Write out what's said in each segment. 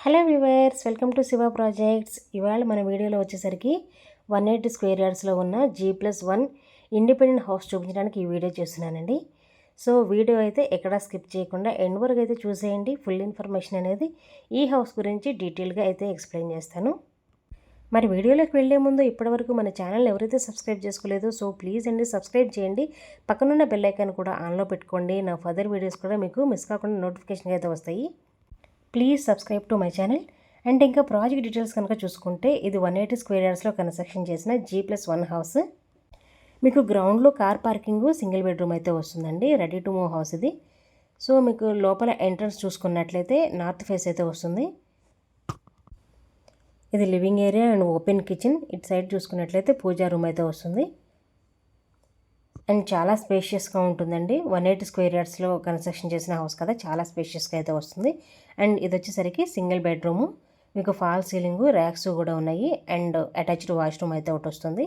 Hello viewers, welcome to Shiva projects. ఇవాళ మన వీడియోలో వచ్చేసరికి 180 స్క్వేర్ యార్డ్స్లో ఉన్న G+1 ఇండిపెండెంట్ హౌస్ చూపించడానికి ఈ వీడియో చేస్తున్నానండి. సో వీడియో అయితే ఎక్కడా స్కిప్ చేయకుండా ఎండ్ వరకు అయితే చూసేయండి. ఫుల్ ఇన్ఫర్మేషన్ అనేది ఈ హౌస్ గురించి డీటెయిల్గా అయితే ఎక్స్ప్లెయిన్ చేస్తాను. మరి వీడియోలోకి వెళ్ళే ముందు ఇప్పటివరకు మన ఛానల్ ఎవరైతే సబ్స్క్రైబ్ చేసుకోలేదో సో ప్లీజ్ అండి సబ్స్క్రైబ్ చేయండి. పక్కనున్న బెల్ ఐకాన్ కూడా ఆన్లో పెట్టుకోండి. నా ఫర్దర్ వీడియోస్ కూడా మీకు మిస్ కాకుండా నోటిఫికేషన్ అయితే వస్తాయి. Please subscribe to my channel. And ఇంకా ప్రాజెక్ట్ డీటెయిల్స్ కనుక చూసుకుంటే ఇది 180 స్క్వేర్ యార్డ్స్లో కన్స్ట్రక్షన్ చేసిన G+1 హౌస్. మీకు గ్రౌండ్లో కార్ పార్కింగ్, సింగిల్ బెడ్రూమ్ అయితే వస్తుందండి. రెడీ టు మూవ్ హౌస్ ఇది. సో మీకు లోపల ఎంట్రన్స్ చూసుకున్నట్లయితే నార్త్ ఫేస్ అయితే వస్తుంది. ఇది living area and open kitchen. ఇటు సైడ్ చూసుకున్నట్లయితే పూజా రూమ్ అయితే వస్తుంది. అండ్ చాలా స్పేషియస్గా ఉంటుందండి. 180 స్క్వేర్ యార్డ్స్లో కన్స్ట్రక్షన్ చేసిన హౌస్ కదా, చాలా స్పేషియస్గా అయితే వస్తుంది. అండ్ ఇది వచ్చేసరికి సింగిల్ బెడ్రూము. మీకు ఫాల్ సీలింగు, ర్యాక్స్ కూడా ఉన్నాయి. అండ్ అటాచ్డ్ వాష్రూమ్ అయితే ఒకటి వస్తుంది.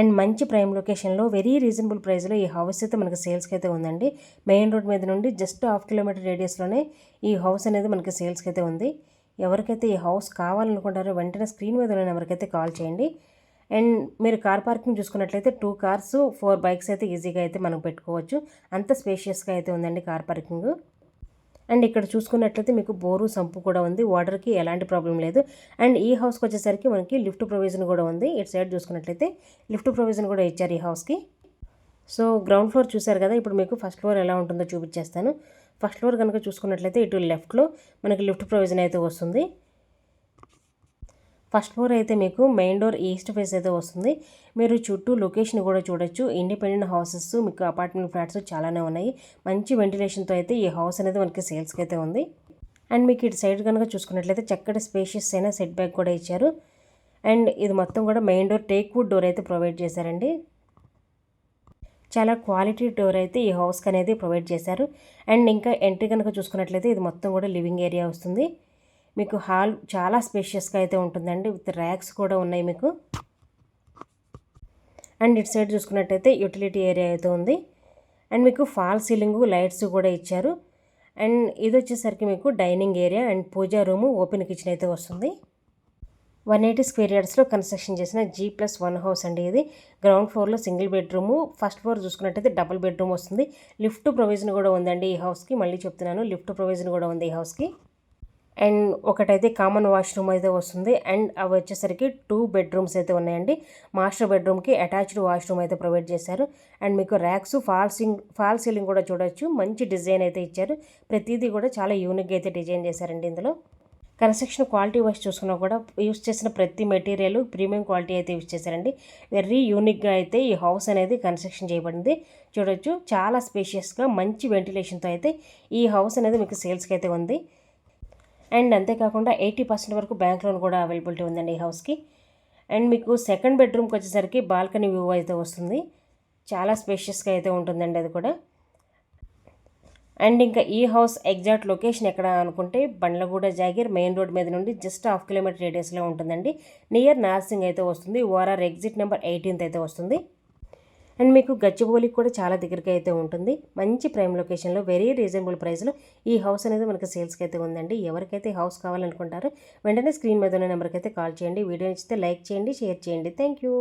అండ్ మంచి ప్రైమ్ లొకేషన్లో వెరీ రీజనబుల్ ప్రైస్లో ఈ హౌస్ అయితే మనకి సేల్స్కి అయితే ఉందండి. మెయిన్ రోడ్ మీద నుండి జస్ట్ 1/2 కిలోమీటర్ రేడియస్లోనే ఈ హౌస్ అనేది మనకి సేల్స్కి అయితే ఉంది. ఎవరికైతే ఈ హౌస్ కావాలనుకుంటారో వెంటనే స్క్రీన్ మీద ఉన్న ఎవరికైతే కాల్ చేయండి. అండ్ మీరు కార్ పార్కింగ్ చూసుకున్నట్లయితే 2 కార్స్ 4 బైక్స్ అయితే ఈజీగా అయితే మనం పెట్టుకోవచ్చు. అంత స్పేషియస్గా అయితే ఉందండి కార్ పార్కింగ్. అండ్ ఇక్కడ చూసుకున్నట్లయితే మీకు బోరు, సంపు కూడా ఉంది. వాటర్కి ఎలాంటి ప్రాబ్లం లేదు. అండ్ ఈ హౌస్కి వచ్చేసరికి మనకి లిఫ్ట్ ప్రొవిజన్ కూడా ఉంది. ఇటు సైడ్ చూసుకున్నట్లయితే లిఫ్ట్ ప్రొవిజన్ కూడా ఇచ్చారు ఈ హౌస్కి. సో గ్రౌండ్ ఫ్లోర్ చూసారు కదా, ఇప్పుడు మీకు ఫస్ట్ ఫ్లోర్ ఎలా ఉంటుందో చూపించేస్తాను. ఫస్ట్ ఫ్లోర్ కనుక చూసుకున్నట్లయితే ఇటు లెఫ్ట్లో మనకి లిఫ్ట్ ప్రొవిజన్ అయితే వస్తుంది. ఫస్ట్ ఫ్లోర్ అయితే మీకు మెయిన్ డోర్ ఈస్ట్ ఫేస్ అయితే వస్తుంది. మీరు చుట్టూ లొకేషన్ కూడా చూడొచ్చు. ఇండిపెండెంట్ హౌసెస్, మీకు అపార్ట్మెంట్ ఫ్లాట్స్ చాలానే ఉన్నాయి. మంచి వెంటిలేషన్తో అయితే ఈ హౌస్ అనేది మనకి సేల్స్కి అయితే ఉంది. అండ్ మీకు ఇటు సైడ్ కనుక చూసుకున్నట్లయితే చక్కటి స్పేషియస్ అయిన సెట్ బ్యాక్ కూడా ఇచ్చారు. అండ్ ఇది మొత్తం కూడా main door teak wood door అయితే ప్రొవైడ్ చేశారండి. చాలా క్వాలిటీ డోర్ అయితే ఈ హౌస్కి అనేది ప్రొవైడ్ చేశారు. అండ్ ఇంకా ఎంట్రీ కనుక చూసుకున్నట్లయితే ఇది మొత్తం కూడా లివింగ్ ఏరియా వస్తుంది. మీకు హాల్ చాలా స్పేషియస్గా అయితే ఉంటుందండి. విత్ ర్యాక్స్ కూడా ఉన్నాయి మీకు. అండ్ ఇటు సైడ్ చూసుకున్నట్టయితే యూటిలిటీ ఏరియా అయితే ఉంది. అండ్ మీకు ఫాల్ సీలింగు, లైట్స్ కూడా ఇచ్చారు. అండ్ ఇది వచ్చేసరికి మీకు dining area and puja room, open kitchen అయితే వస్తుంది. 180 స్క్వేర్ యార్డ్స్లో కన్స్ట్రక్షన్ చేసిన G+1 హౌస్ అండి ఇది. గ్రౌండ్ ఫ్లోర్లో సింగిల్ బెడ్రూము, ఫస్ట్ ఫ్లోర్ చూసుకున్నట్టయితే డబుల్ బెడ్రూమ్ వస్తుంది. లిఫ్ట్ ప్రొవిజన్ కూడా ఉందండి ఈ హౌస్కి. మళ్ళీ చెప్తున్నాను, లిఫ్ట్ ప్రొవిజన్ కూడా ఉంది ఈ హౌస్కి. అండ్ ఒకటైతే కామన్ వాష్రూమ్ అయితే వస్తుంది. అండ్ అవి వచ్చేసరికి 2 బెడ్రూమ్స్ అయితే ఉన్నాయండి. మాస్టర్ బెడ్రూమ్కి అటాచ్డ్ వాష్రూమ్ అయితే ప్రొవైడ్ చేశారు. అండ్ మీకు ర్యాక్స్, ఫాల్ సీలింగ్ కూడా చూడొచ్చు. మంచి డిజైన్ అయితే ఇచ్చారు. ప్రతిదీ కూడా చాలా యూనిక్గా అయితే డిజైన్ చేశారండి ఇందులో. కన్స్ట్రక్షన్ క్వాలిటీ వైజ్ చూసుకున్నా కూడా యూస్ చేసిన ప్రతి మెటీరియల్ ప్రీమియం క్వాలిటీ అయితే యూస్ చేశారండి. వెరీ యూనిక్గా అయితే ఈ హౌస్ అనేది కన్స్ట్రక్షన్ చేయబడింది. చూడొచ్చు, చాలా స్పేషియస్గా మంచి వెంటిలేషన్తో అయితే ఈ హౌస్ అనేది మీకు సేల్స్కి అయితే ఉంది. అండ్ అంతేకాకుండా 80% వరకు బ్యాంక్ లోన్ కూడా అవైలబిలిటీ ఉందండి ఈ హౌస్కి. అండ్ మీకు సెకండ్ బెడ్రూమ్కి వచ్చేసరికి బాల్కనీ వ్యూ అయితే వస్తుంది. చాలా స్పేషియస్గా అయితే ఉంటుందండి అది కూడా. అండ్ ఇంకా ఈ హౌస్ ఎగ్జాక్ట్ లొకేషన్ ఎక్కడ అనుకుంటే బండ్లగూడ జాగీర్ మెయిన్ రోడ్ మీద నుండి జస్ట్ 1/2 కిలోమీటర్ రేడియస్లో ఉంటుందండి. నియర్ నార్సింగ్ అయితే వస్తుంది. ఓఆర్ఆర్ ఎగ్జిట్ నెంబర్ 18 అయితే వస్తుంది. అండ్ మీకు గచ్చిబౌలికి కూడా చాలా దగ్గరగా అయితే ఉంటుంది. మంచి ప్రైమ్ లొకేషన్లో వెరీ రీజనబుల్ ప్రైస్లో ఈ హౌస్ అనేది మనకి సేల్స్కి అయితే ఉందండి. ఎవరికైతే హౌస్ కావాలనుకుంటారో వెంటనే స్క్రీన్ మీద ఉన్న నెంబర్కి అయితే కాల్ చేయండి. వీడియో నచ్చితే లైక్ చేయండి, షేర్ చేయండి. Thank you.